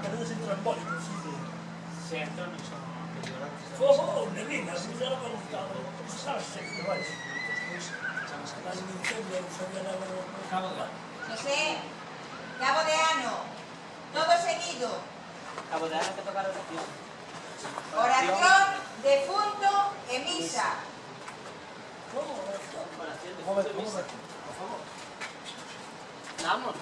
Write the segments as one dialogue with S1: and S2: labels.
S1: periodo entroembólico, sì.
S2: Certo, non sono peggiorati.
S1: Oh, nevina, si era valutato, sarà sempre, vai.
S3: José, cabo de ano, todo seguido.
S2: Cabo de ano que tocar oración.
S3: Oración, defunto e misa.
S2: Oración de punto de vista.
S1: Por favor.
S2: Vamos.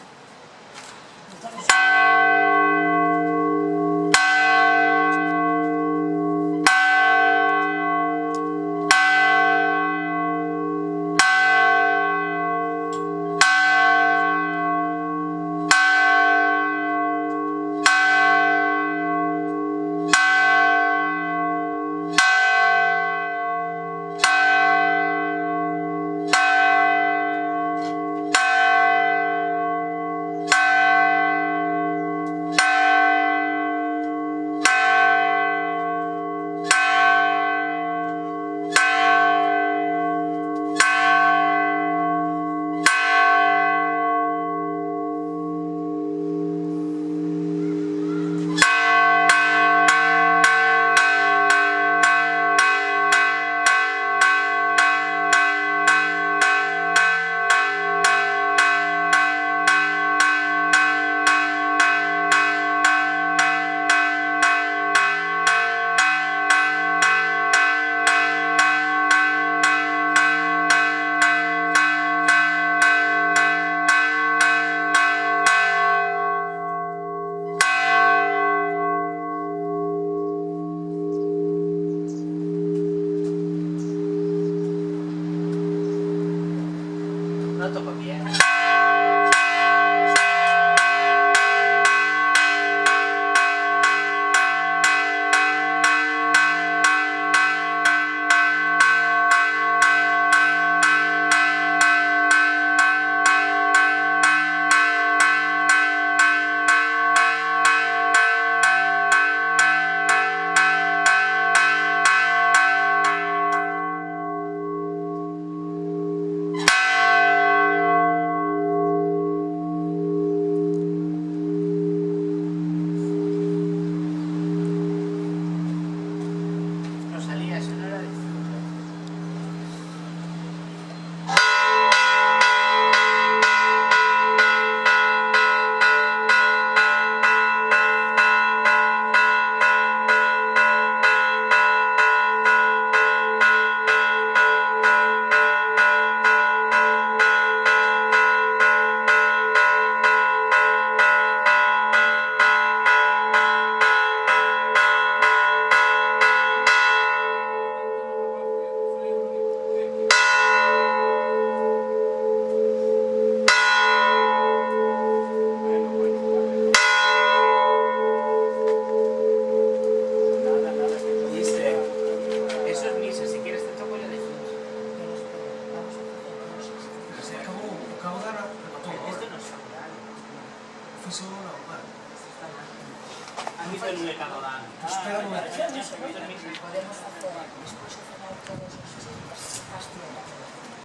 S2: No toco bien. Rosalía, eso no era de fruto. Eso es misa, si quieres te toco yo de fruto.
S1: Acabo de dar
S2: Esto no es saudade.
S1: fiso la hogar.
S2: A mí me lo cabo dando.
S1: Espera un momento.
S3: Podemos hacer después de cenar todos los chicos,